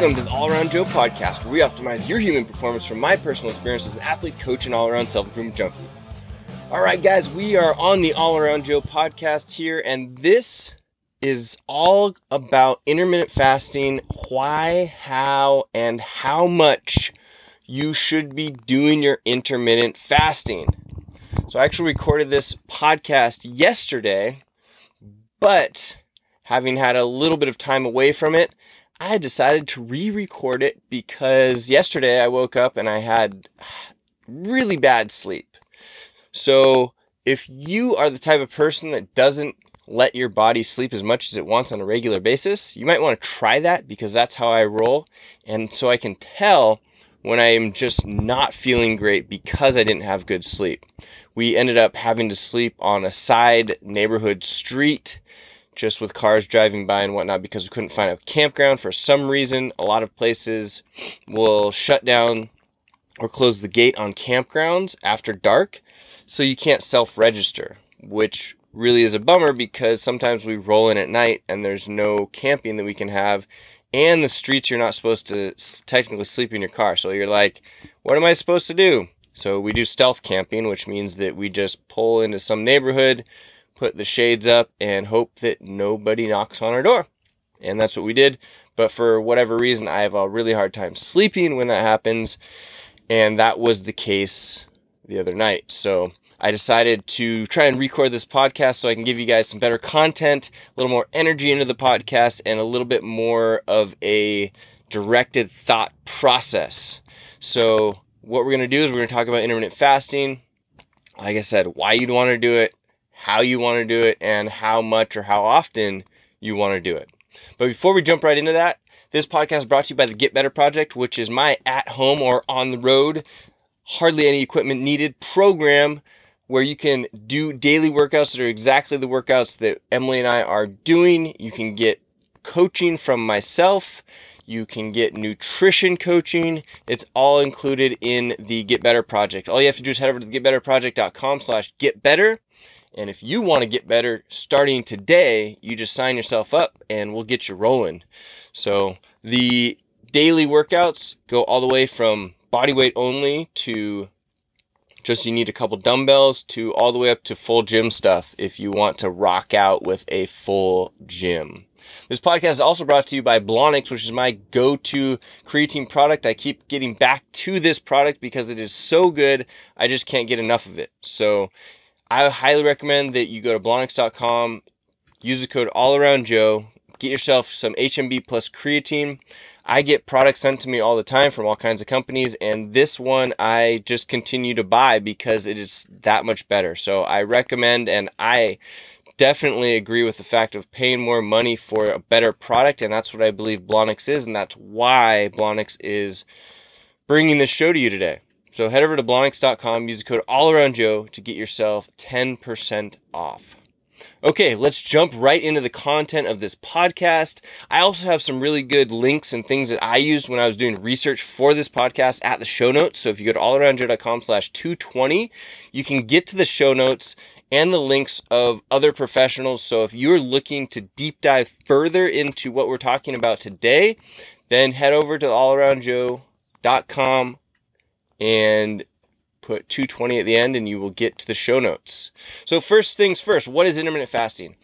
Welcome to the All Around Joe podcast, where we optimize your human performance from my personal experience as an athlete, coach, and all-around self-improvement junkie. All right, guys, we are on the All Around Joe podcast here, and this is all about intermittent fasting, why, how, and how much you should be doing your intermittent fasting. So I actually recorded this podcast yesterday, but having had a little bit of time away from it, I decided to re-record it because yesterday I woke up and I had really bad sleep. So if you are the type of person that doesn't let your body sleep as much as it wants on a regular basis, you might want to try that because that's how I roll. And so I can tell when I am just not feeling great because I didn't have good sleep. We ended up having to sleep on a side neighborhood street, just with cars driving by and whatnot, because we couldn't find a campground for some reason. A lot of places will shut down or close the gate on campgrounds after dark, so you can't self-register, which really is a bummer because sometimes we roll in at night and there's no camping that we can have, and the streets you're not supposed to technically sleep in your car. So you're like, what am I supposed to do? So we do stealth camping, which means that we just pull into some neighborhood, put the shades up, and hope that nobody knocks on our door. And that's what we did. But for whatever reason, I have a really hard time sleeping when that happens. And that was the case the other night. So I decided to try and record this podcast so I can give you guys some better content, a little more energy into the podcast, and a little bit more of a directed thought process. So what we're going to do is we're going to talk about intermittent fasting. Like I said, why you'd want to do it, how you want to do it, and how much or how often you want to do it. But before we jump right into that, this podcast is brought to you by the Get Better Project, which is my at-home or on-the-road, hardly any equipment needed program where you can do daily workouts that are exactly the workouts that Emily and I are doing. You can get coaching from myself. You can get nutrition coaching. It's all included in the Get Better Project. All you have to do is head over to getbetterproject.com/getbetter. And if you want to get better starting today, you just sign yourself up and we'll get you rolling. So the daily workouts go all the way from body weight only to just you need a couple dumbbells to all the way up to full gym stuff if you want to rock out with a full gym. This podcast is also brought to you by Blonix, which is my go-to creatine product. I keep getting back to this product because it is so good. I just can't get enough of it. So I highly recommend that you go to Blonix.com, use the code AllAroundJoe, get yourself some HMB plus creatine. I get products sent to me all the time from all kinds of companies, and this one I just continue to buy because it is that much better. So I recommend, and I definitely agree with the fact of paying more money for a better product, and that's what I believe Blonix is, and that's why Blonix is bringing this show to you today. So head over to Blonix.com, use the code AllAroundJoe to get yourself 10% off. Okay, let's jump right into the content of this podcast. I also have some really good links and things that I used when I was doing research for this podcast at the show notes. So if you go to allaroundjoe.com/220, you can get to the show notes and the links of other professionals. So if you're looking to deep dive further into what we're talking about today, then head over to allaroundjoe.com and put 220 at the end and you will get to the show notes. So first things first, what is intermittent fasting?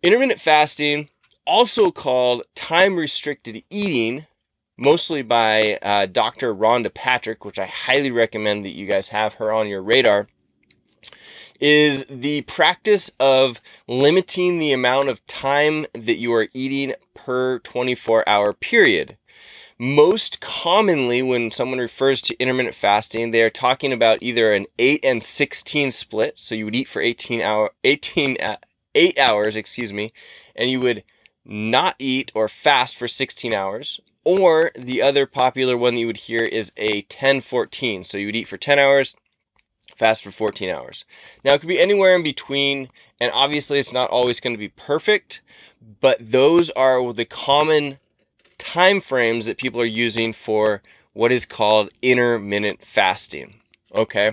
Intermittent fasting, also called time-restricted eating, mostly by Dr. Rhonda Patrick, which I highly recommend that you guys have her on your radar, is the practice of limiting the amount of time that you are eating per 24-hour period. Most commonly, when someone refers to intermittent fasting, they are talking about either an 8 and 16 split. So you would eat for 8 hours, and you would not eat or fast for 16 hours. Or the other popular one that you would hear is a 10-14. So you would eat for 10 hours, fast for 14 hours. Now, it could be anywhere in between, and obviously it's not always going to be perfect, but those are the common time frames that people are using for what is called intermittent fasting. Okay.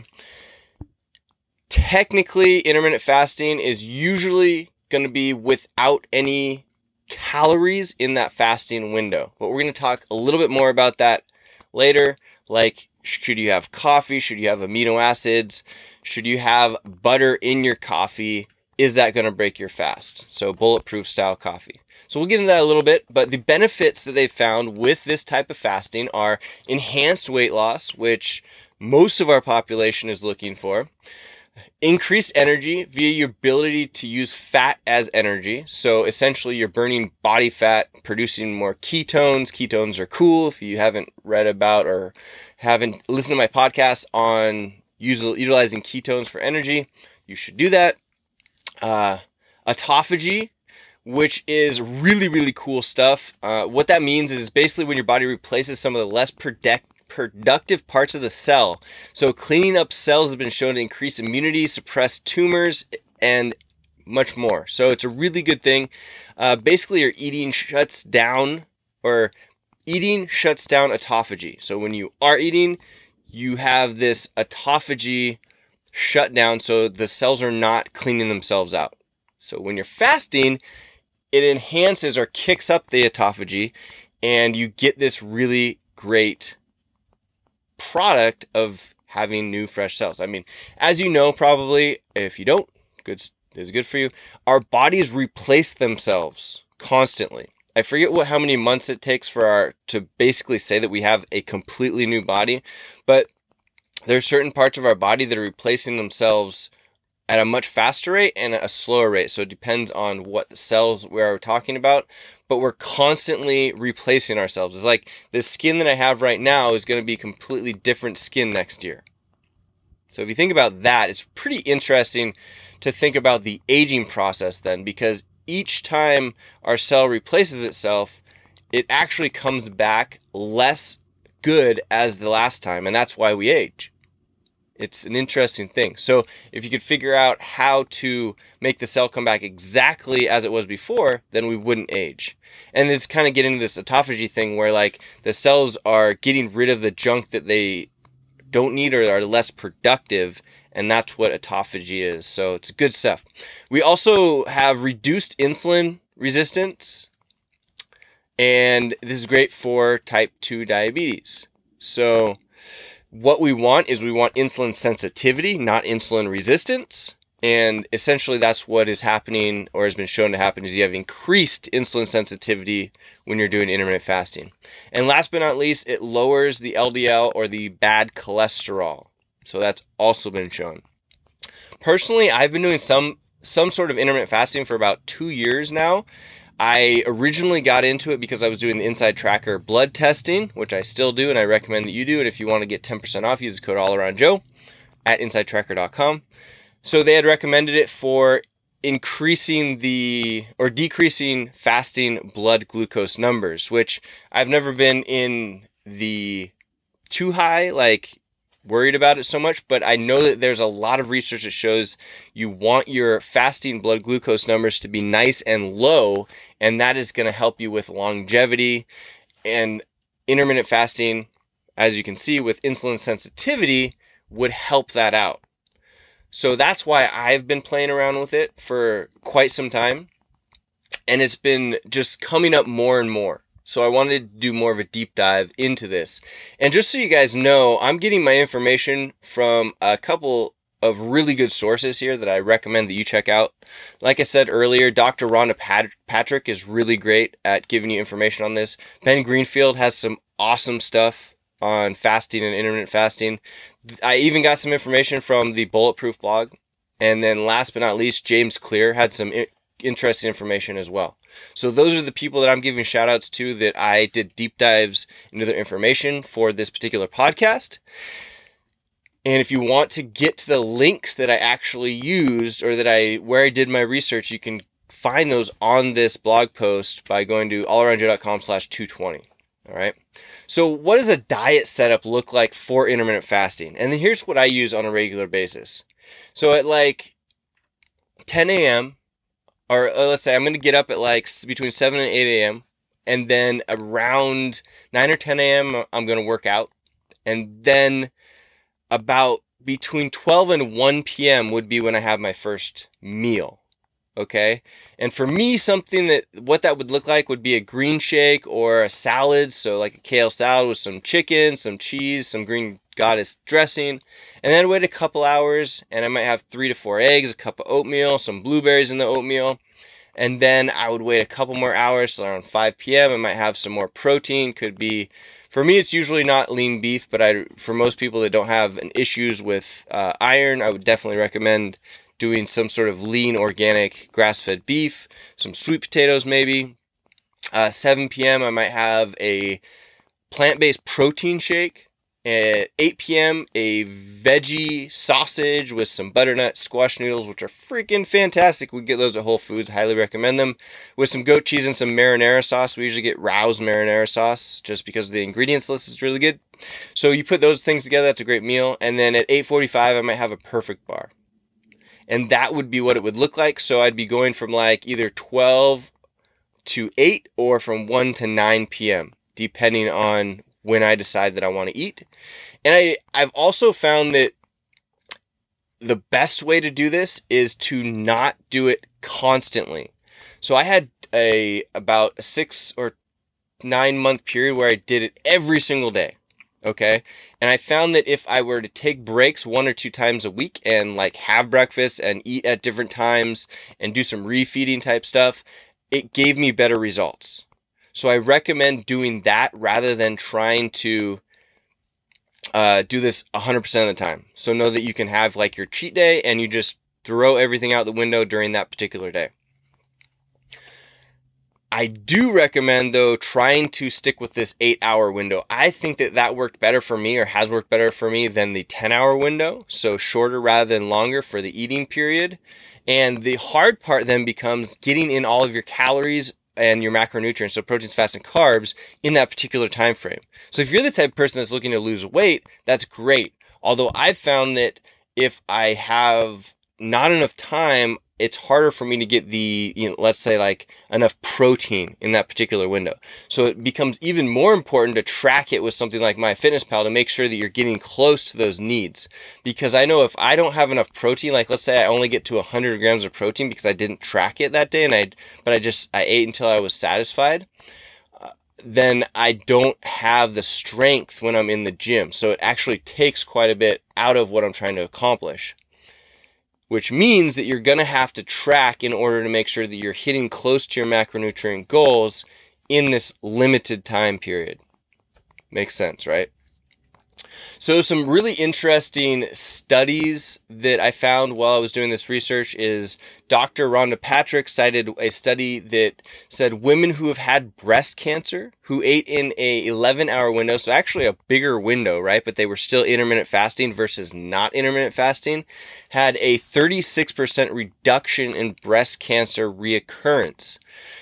Technically, intermittent fasting is usually going to be without any calories in that fasting window. But we're going to talk a little bit more about that later. Like, should you have coffee? Should you have amino acids? Should you have butter in your coffee? Is that going to break your fast? So bulletproof style coffee. So we'll get into that a little bit, but the benefits that they've found with this type of fasting are enhanced weight loss, which most of our population is looking for. Increased energy via your ability to use fat as energy. So essentially you're burning body fat, producing more ketones. Ketones are cool. If you haven't read about or haven't listened to my podcast on utilizing ketones for energy, you should do that. Autophagy, which is really, really cool stuff. What that means is basically when your body replaces some of the less productive parts of the cell. So cleaning up cells has been shown to increase immunity, suppress tumors, and much more. So it's a really good thing. Basically, your eating shuts down autophagy. So when you are eating, you have this autophagy shut down, so the cells are not cleaning themselves out. So when you're fasting, it enhances or kicks up the autophagy, and you get this really great product of having new fresh cells. I mean, as you know, probably, if you don't, this is good for you. Our bodies replace themselves constantly. I forget how many months it takes to basically say that we have a completely new body, but there's certain parts of our body that are replacing themselves at a much faster rate and a slower rate. So it depends on what cells we're talking about, but we're constantly replacing ourselves. It's like the skin that I have right now is going to be completely different skin next year. So if you think about that, it's pretty interesting to think about the aging process then, because each time our cell replaces itself, it actually comes back less good as the last time, and that's why we age. It's an interesting thing. So if you could figure out how to make the cell come back exactly as it was before, then we wouldn't age. And it's kind of getting into this autophagy thing where like the cells are getting rid of the junk that they don't need or are less productive, and that's what autophagy is. So it's good stuff. We also have reduced insulin resistance, and this is great for type 2 diabetes. So what we want is insulin sensitivity, not insulin resistance. And essentially that's what is happening, or has been shown to happen, is you have increased insulin sensitivity when you're doing intermittent fasting. And last but not least, it lowers the LDL, or the bad cholesterol. So that's also been shown. Personally, I've been doing some sort of intermittent fasting for about 2 years now. I originally got into it because I was doing the Inside Tracker blood testing, which I still do, and I recommend that you do it. If you want to get 10% off, use the code allaroundjoe at insidetracker.com. So they had recommended it for decreasing fasting blood glucose numbers, which I've never been in the too high, like worried about it so much, but I know that there's a lot of research that shows you want your fasting blood glucose numbers to be nice and low, and that is going to help you with longevity. And intermittent fasting, as you can see with insulin sensitivity, would help that out. So that's why I've been playing around with it for quite some time, and it's been just coming up more and more. So I wanted to do more of a deep dive into this. And just so you guys know, I'm getting my information from a couple of really good sources here that I recommend that you check out. Like I said earlier, Dr. Rhonda Patrick is really great at giving you information on this. Ben Greenfield has some awesome stuff on fasting and intermittent fasting. I even got some information from the Bulletproof blog. And then last but not least, James Clear had some interesting information as well. So those are the people that I'm giving shout outs to, that I did deep dives into their information for this particular podcast. And if you want to get to the links that I actually used, or where I did my research, you can find those on this blog post by going to allaroundjoe.com/220. All right. So what does a diet setup look like for intermittent fasting? And then here's what I use on a regular basis. So at like 10 a.m., or let's say I'm going to get up at like between 7 and 8 a.m. And then around 9 or 10 a.m. I'm going to work out. And then about between 12 and 1 p.m. would be when I have my first meal. Okay. And for me, what that would look like would be a green shake or a salad. So like a kale salad with some chicken, some cheese, some green goddess dressing. And then wait a couple hours and I might have 3 to 4 eggs, a cup of oatmeal, some blueberries in the oatmeal. And then I would wait a couple more hours, so around 5 p.m. I might have some more protein. Could be, for me, it's usually not lean beef, but for most people that don't have issues with iron, I would definitely recommend doing some sort of lean, organic, grass-fed beef, some sweet potatoes maybe. 7 p.m. I might have a plant-based protein shake. At 8 p.m., a veggie sausage with some butternut squash noodles, which are freaking fantastic. We get those at Whole Foods. Highly recommend them. With some goat cheese and some marinara sauce. We usually get Rouse marinara sauce just because the ingredients list is really good. So you put those things together, that's a great meal. And then at 8:45, I might have a perfect bar. And that would be what it would look like. So I'd be going from like either 12 to 8 or from 1 to 9 p.m., depending on when I decide that I want to eat. And I've also found that the best way to do this is to not do it constantly. So I had about a 6 or 9 month period where I did it every single day. Okay. And I found that if I were to take breaks 1 or 2 times a week and like have breakfast and eat at different times and do some refeeding type stuff, it gave me better results. So I recommend doing that rather than trying to do this 100% of the time. So know that you can have like your cheat day and you just throw everything out the window during that particular day. I do recommend, though, trying to stick with this 8-hour window. I think that worked better for me, or has worked better for me, than the 10-hour window. So shorter rather than longer for the eating period. And the hard part then becomes getting in all of your calories and your macronutrients, so proteins, fats, and carbs, in that particular time frame. So if you're the type of person that's looking to lose weight, that's great. Although I've found that if I have not enough time, it's harder for me to get let's say like enough protein in that particular window. So it becomes even more important to track it with something like MyFitnessPal to make sure that you're getting close to those needs. Because I know if I don't have enough protein, like let's say I only get to 100 grams of protein because I didn't track it that day, but I ate until I was satisfied, then I don't have the strength when I'm in the gym. So it actually takes quite a bit out of what I'm trying to accomplish. Which means that you're going to have to track in order to make sure that you're hitting close to your macronutrient goals in this limited time period. Makes sense, right? So some really interesting studies that I found while I was doing this research is Dr. Rhonda Patrick cited a study that said women who have had breast cancer who ate in a 11-hour window, so actually a bigger window, right? But they were still intermittent fasting versus not intermittent fasting, had a 36% reduction in breast cancer reoccurrence.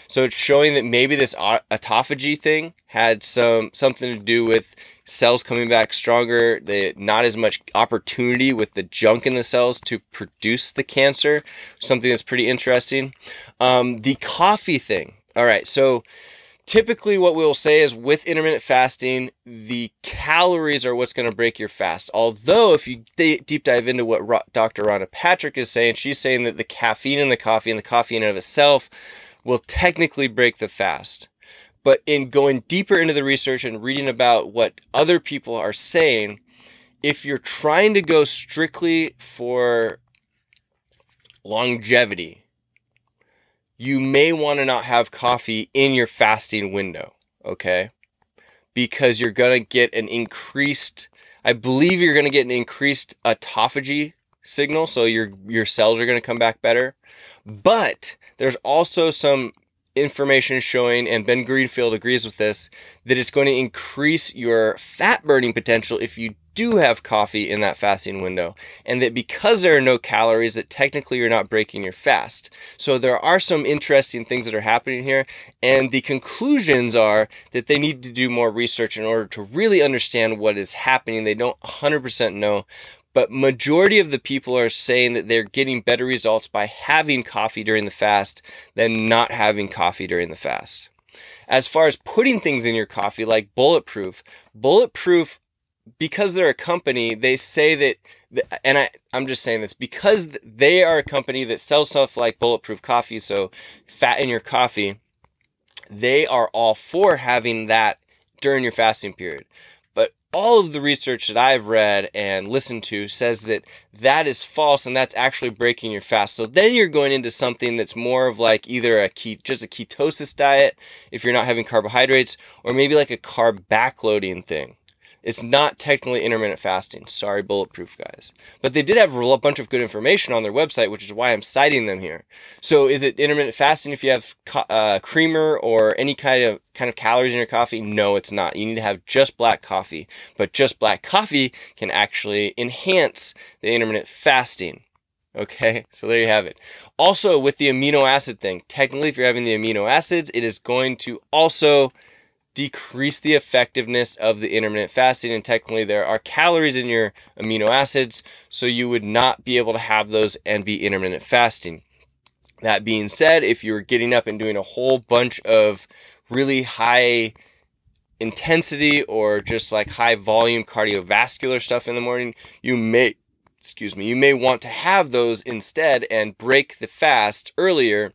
So it's showing that maybe this autophagy thing had something to do with cells coming back stronger, not as much opportunity with the junk in the cells to produce the cancer, something that's pretty interesting. The coffee thing. All right, so typically what we'll say is with intermittent fasting, the calories are what's going to break your fast. Although if you deep dive into what Dr. Rhonda Patrick is saying, she's saying that the caffeine in the coffee and the coffee in and of itself will technically break the fast. But in going deeper into the research and reading about what other people are saying, if you're trying to go strictly for longevity, you may want to not have coffee in your fasting window, okay? Because you're going to get an increased, I believe you're going to get an increased autophagy signal, so your cells are going to come back better. But there's also some information showing, and Ben Greenfield agrees with this, that it's going to increase your fat burning potential if you do have coffee in that fasting window, and that because there are no calories, that technically you're not breaking your fast. So there are some interesting things that are happening here, and the conclusions are that they need to do more research in order to really understand what is happening. They don't 100% know, but majority of the people are saying that they're getting better results by having coffee during the fast than not having coffee during the fast. As far as putting things in your coffee like Bulletproof because they're a company, they say that, and I'm just saying this because they are a company that sells stuff like bulletproof coffee, so fat in your coffee, they are all for having that during your fasting period. But all of the research that I've read and listened to says that that is false, and that's actually breaking your fast. So then you're going into something that's more of like either just a ketosis diet if you're not having carbohydrates, or maybe like a carb backloading thing. It's not technically intermittent fasting. Sorry, Bulletproof guys. But they did have a bunch of good information on their website, which is why I'm citing them here. So is it intermittent fasting if you have creamer or any kind of calories in your coffee? No, it's not. You need to have just black coffee. But just black coffee can actually enhance the intermittent fasting. Okay, so there you have it. Also, with the amino acid thing, technically if you're having the amino acids, it is going to also decrease the effectiveness of the intermittent fasting, and technically there are calories in your amino acids, so you would not be able to have those and be intermittent fasting. That being said, if you're getting up and doing a whole bunch of really high intensity or just like high volume cardiovascular stuff in the morning, you may want to have those instead and break the fast earlier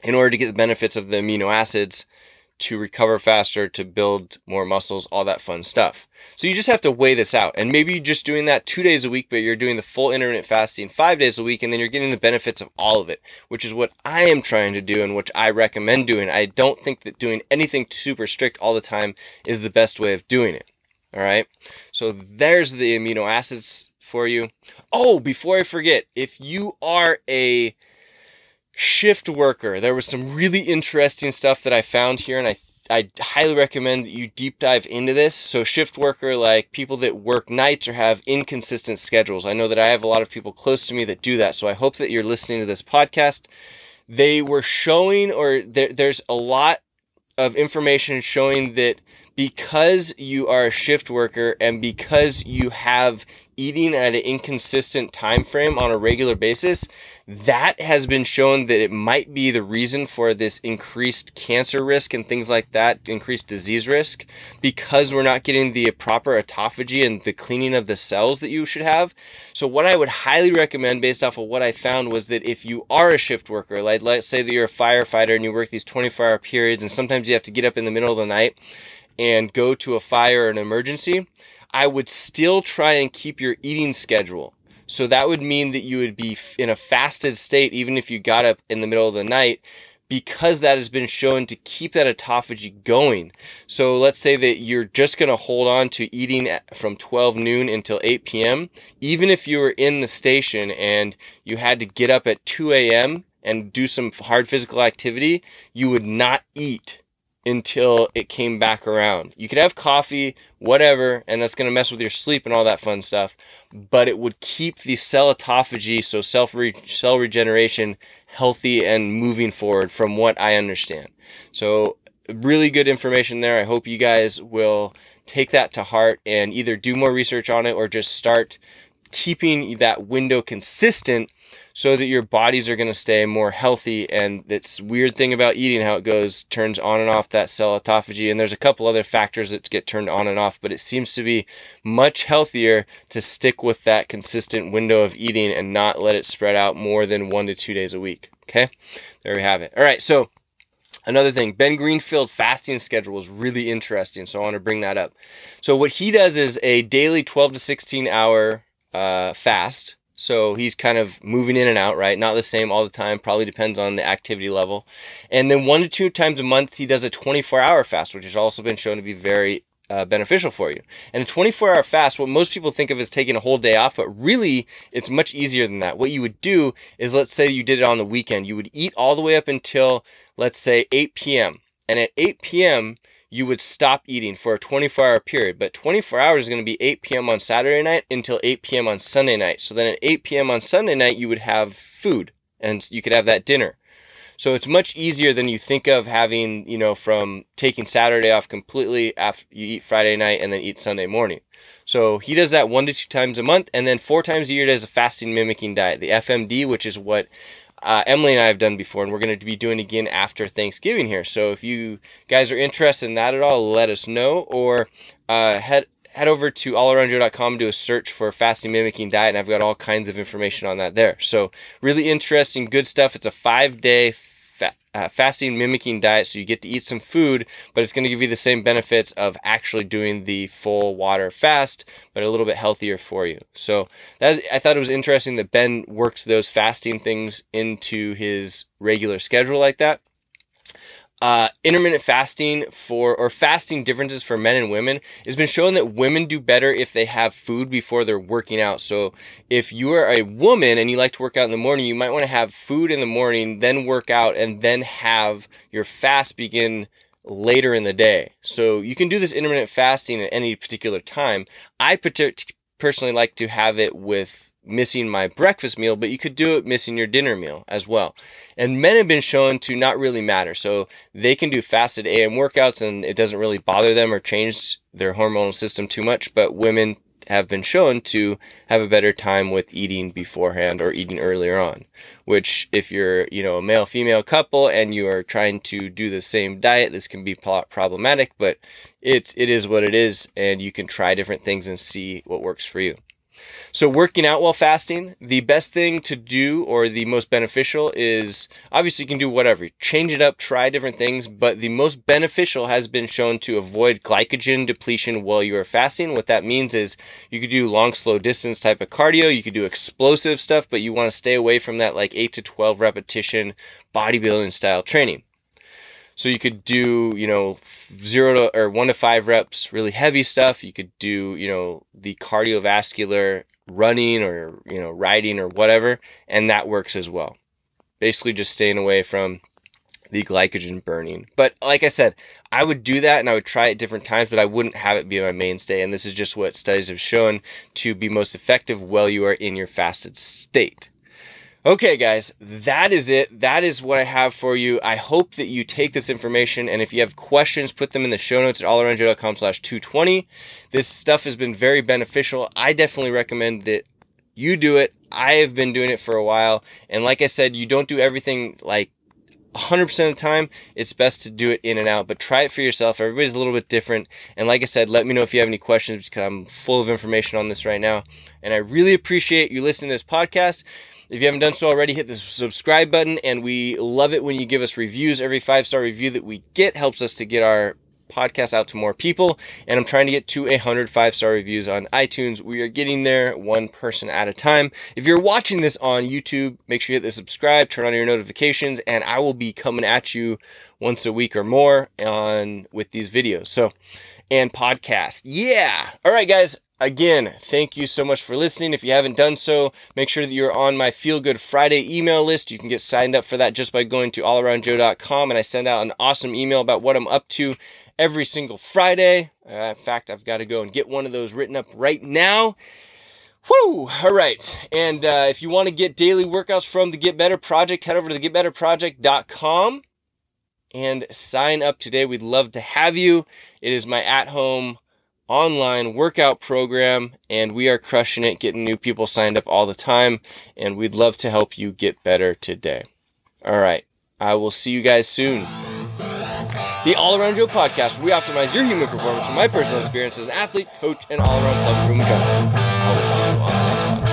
in order to get the benefits of the amino acids, to recover faster, to build more muscles, all that fun stuff. So you just have to weigh this out. And maybe you're just doing that 2 days a week, but you're doing the full intermittent fasting 5 days a week, and then you're getting the benefits of all of it, which is what I am trying to do and which I recommend doing. I don't think that doing anything super strict all the time is the best way of doing it. All right. So there's the amino acids for you. Oh, before I forget, if you are a shift worker, there was some really interesting stuff that I found here, and I highly recommend that you deep dive into this. So shift worker, like people that work nights or have inconsistent schedules. I know that I have a lot of people close to me that do that, so I hope that you're listening to this podcast. They were showing, or there's a lot of information showing that because you are a shift worker and because you have eating at an inconsistent time frame on a regular basis, that has been shown that it might be the reason for this increased cancer risk and things like that, increased disease risk, because we're not getting the proper autophagy and the cleaning of the cells that you should have. So what I would highly recommend based off of what I found was that if you are a shift worker, like let's say that you're a firefighter and you work these 24-hour periods and sometimes you have to get up in the middle of the night and go to a fire or an emergency, I would still try and keep your eating schedule. So that would mean that you would be in a fasted state even if you got up in the middle of the night, because that has been shown to keep that autophagy going. So let's say that you're just going to hold on to eating from 12 noon until 8 p.m. Even if you were in the station and you had to get up at 2 a.m. and do some hard physical activity, you would not eat until it came back around. You could have coffee, whatever, and that's going to mess with your sleep and all that fun stuff, but it would keep the cell autophagy, so cell regeneration, healthy and moving forward from what I understand. So really good information there. I hope you guys will take that to heart and either do more research on it or just start keeping that window consistent so that your bodies are going to stay more healthy. And this weird thing about eating, how it goes, turns on and off that cell autophagy. And there's a couple other factors that get turned on and off, but it seems to be much healthier to stick with that consistent window of eating and not let it spread out more than 1 to 2 days a week. Okay, there we have it. All right, so another thing, Ben Greenfield fasting schedule is really interesting, so I want to bring that up. So what he does is a daily 12 to 16 hour fast. So he's kind of moving in and out, right? Not the same all the time, probably depends on the activity level. And then 1 to 2 times a month, he does a 24-hour fast, which has also been shown to be very beneficial for you. And a 24-hour fast, what most people think of as taking a whole day off, but really it's much easier than that. What you would do is, let's say you did it on the weekend, you would eat all the way up until, let's say, 8 p.m. And at 8 p.m., you would stop eating for a 24-hour period. But 24 hours is going to be 8 p.m. on Saturday night until 8 p.m. on Sunday night. So then at 8 p.m. on Sunday night, you would have food and you could have that dinner. So it's much easier than you think of having, you know, from taking Saturday off completely after you eat Friday night and then eat Sunday morning. So he does that 1 to 2 times a month, and then 4 times a year does a fasting mimicking diet, the FMD, which is what Emily and I have done before, and we're going to be doing again after Thanksgiving here. So if you guys are interested in that at all, let us know, or head head over to allaroundjoe.com, do a search for fasting mimicking diet, and I've got all kinds of information on that there. So really interesting, good stuff. It's a 5-day fasting mimicking diet, so you get to eat some food, but it's going to give you the same benefits of actually doing the full water fast, but a little bit healthier for you. So I thought it was interesting that Ben works those fasting things into his regular schedule like that. Intermittent fasting or fasting differences for men and women has been shown that women do better if they have food before they're working out. So if you are a woman and you like to work out in the morning, you might want to have food in the morning, then work out, and then have your fast begin later in the day. So you can do this intermittent fasting at any particular time. I personally like to have it with missing my breakfast meal, but you could do it missing your dinner meal as well. And men have been shown to not really matter. So they can do fasted AM workouts and it doesn't really bother them or change their hormonal system too much. But women have been shown to have a better time with eating beforehand or eating earlier on, which if you're, a male-female couple and you are trying to do the same diet, this can be problematic, but it is what it is. And you can try different things and see what works for you. So working out while fasting, the best thing to do or the most beneficial is, obviously you can do whatever, change it up, try different things, but the most beneficial has been shown to avoid glycogen depletion while you are fasting. What that means is you could do long, slow distance type of cardio, you could do explosive stuff, but you want to stay away from that like 8 to 12 repetition bodybuilding style training. So you could do, 1 to 5 reps, really heavy stuff. You could do, the cardiovascular running or, riding or whatever, and that works as well. Basically just staying away from the glycogen burning. But like I said, I would do that and I would try it different times, but I wouldn't have it be my mainstay. And this is just what studies have shown to be most effective while you are in your fasted state. Okay, guys, that is it. That is what I have for you. I hope that you take this information, and if you have questions, put them in the show notes at allaroundjoe.com/220. This stuff has been very beneficial. I definitely recommend that you do it. I have been doing it for a while, and like I said, you don't do everything like 100% of the time. It's best to do it in and out, but try it for yourself. Everybody's a little bit different, and like I said, let me know if you have any questions because I'm full of information on this right now, and I really appreciate you listening to this podcast. If you haven't done so already, hit the subscribe button, and we love it when you give us reviews. Every 5-star review that we get helps us to get our podcast out to more people, and I'm trying to get to 100 5-star reviews on iTunes. We are getting there one person at a time. If you're watching this on YouTube, make sure you hit the subscribe, turn on your notifications, and I will be coming at you once a week or more with these videos. And podcast. Yeah. All right, guys. Again, thank you so much for listening. If you haven't done so, make sure that you're on my Feel Good Friday email list. You can get signed up for that just by going to allaroundjoe.com, and I send out an awesome email about what I'm up to every single Friday. In fact, I've got to go and get one of those written up right now. Whew! All right. And if you want to get daily workouts from the Get Better Project, head over to thegetbetterproject.com and sign up today. We'd love to have you. It is my at-home online workout program, and we are crushing it, getting new people signed up all the time, and we'd love to help you get better today. All right, I will see you guys soon. The All Around Joe podcast, where we optimize your human performance from my personal experience as an athlete, coach, and all-around self-improvement junkie. I will see you on the next one.